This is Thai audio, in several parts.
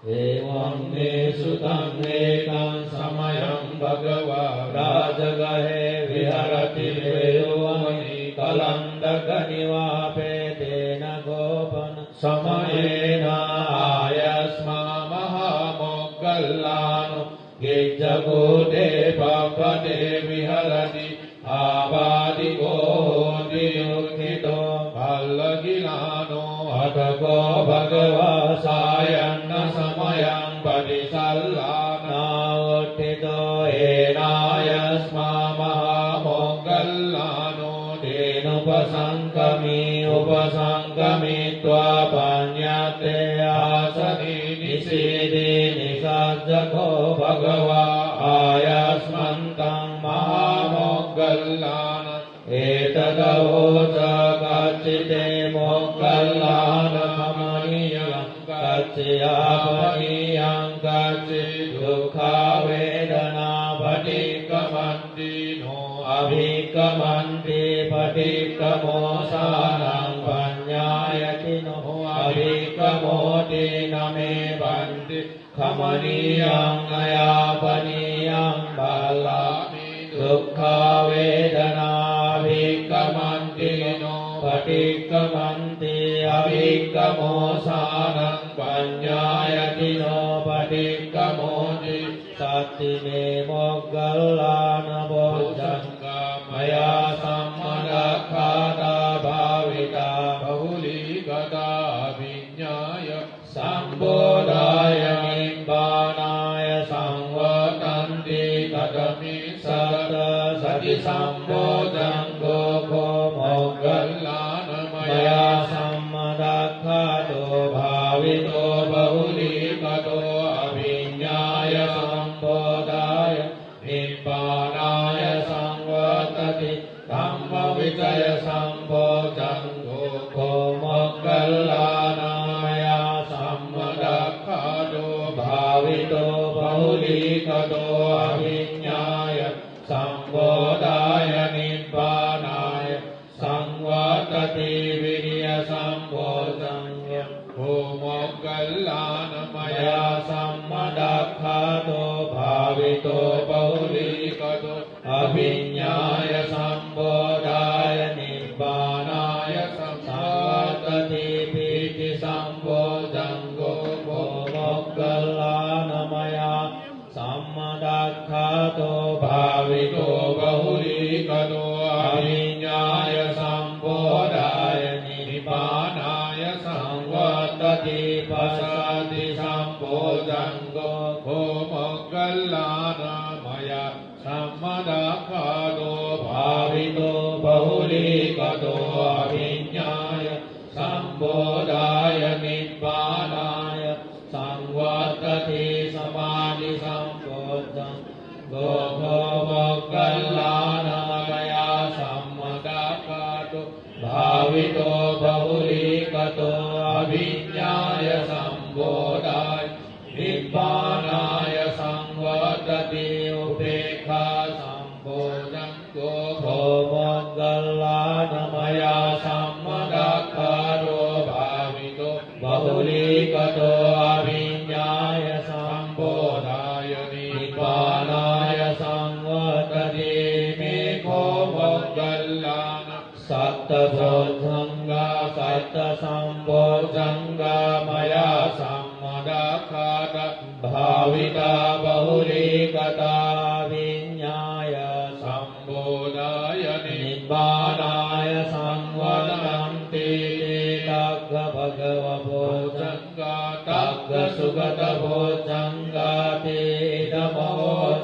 เอวังเมสุตังเอกังสมัยังภะคะวาราชกะเหวิหารติเวโยมิกลันดกนิวาเปเตนะโกปนะสมัยนายัสมามหาโมกขัลลานุกิจจโกเทปปะเตวิหารติอาบาติโกติยุคิโตภัลกิลาโนอัตโกภะคะวาสายันนะสมัยังปฏิสัลลานาอุทิโตเอนายัสมามหาโมกขัลลาโนเตนุปสังคมิอุปสังคมิตวาปัญญาเตอาสนินิสีตินิสัจจโกภะคะวาอายัสมันตังมหาโมกขัลลานะเอตตะโหจะกัจจิเตโมกขัลลานะมณิยังกัจจิยาปนิยังกัจจิทุกขเวทนาปฏิกมันติโนอภิกมันติปฏิกโมสานังปัญญายติโนอภิกโมตินะเมปันติขมณียังนายาปนิยังบาลามิทุกขเวทนาภิกมันติโนปฏิกมันติอภิกโมสานังปัญญายติโนปฏิกโมติสัตติเมโมกขัลลานะโพจังกามยาสัมมดัคคาตาภาวิตาबहुลีกตาวิญญาณสัมโพธายนิพพานายสังวัตันติกตมิสัตตสติสัมโพจังโกโคโมกขัลลานมยาสัมมดัคคาโตภาวิโตबहुลีกโตอภิญญายสัมโพธายนิพพานายสังวัตติธัมมวิจยสัมโพจังโกโคโมกขัลลานมยาสัมมดัคคาโตภาวิโตबहुลีกโตอภิญญายสัมโพธายนิพพานายสังวัตติวิริยสัมโพจังโฆโมกขัลลานมยาสัมมดัคคาโตภาวิโตबहुลีกโตอภิญญายสัมโพธายนิพพานายสังวัตติปิติสัมโพจังโฆโมกขัลลานมยาสัมมดัคคาโตภาวิโตबहुลีกโตอภิญญายสัมโพธายนิพพานายสังวัตติปัสสติสัมโพจังโฆโมกขัลลานมยาสัมมดัคคาโตภาวิโตबहुลีกโตอภิญญายสัมโพธายนิพพานายสังวัตติสมาธิสัมโพจังโฆโมกขัลลานมยาสัมมดัคคาโตภาวิโตबहुลีกโตอภิญญายสัมโพธายนิพพานายสังวัตติอุเบกขาสัมโพจังโฆโมกขัลลานมยาสัมมดัคคาโตภาวิโตबहुลีกโตอภิญญายสัมโพธายนิพพานายสังวัตติเมโฆโมกขัลลานสัตตโพจังกาสัตตสัมโพจังกามยาสัมมดัคคาตภาวิตาबहुลีกตาวิญญายสัมโพธายนิพพานายสังวัตันติตักขะภะคะวะโพจังกาตักขะสุขตโพจังกาติธัมโม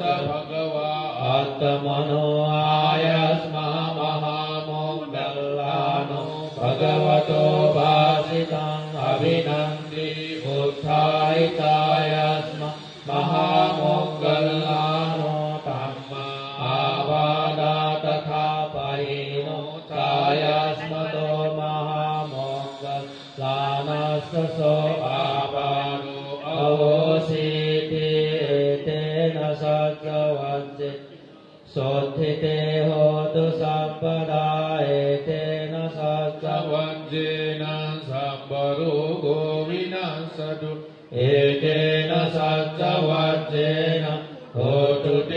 จะภะคะวะอัตตมโนอายัสมามหาโมกขัลลาโนภะคะวะโตภาสิตังอภินันติพุทธายตายัสมมหาโมกขัลลาโนธัมมาอาบาดาตถาปะหิโนจายัสมโตมหาโมกขัลลานัสสโสอาบาโนอโหสิติเตนะสัจจวัจเจสุทธิเตโหตุสัพพดาเอเตนะสัจจวัจเจนะสัพพโรโกวินัสสตุ เอเกนะสัจจวัจเจนะโหตุเต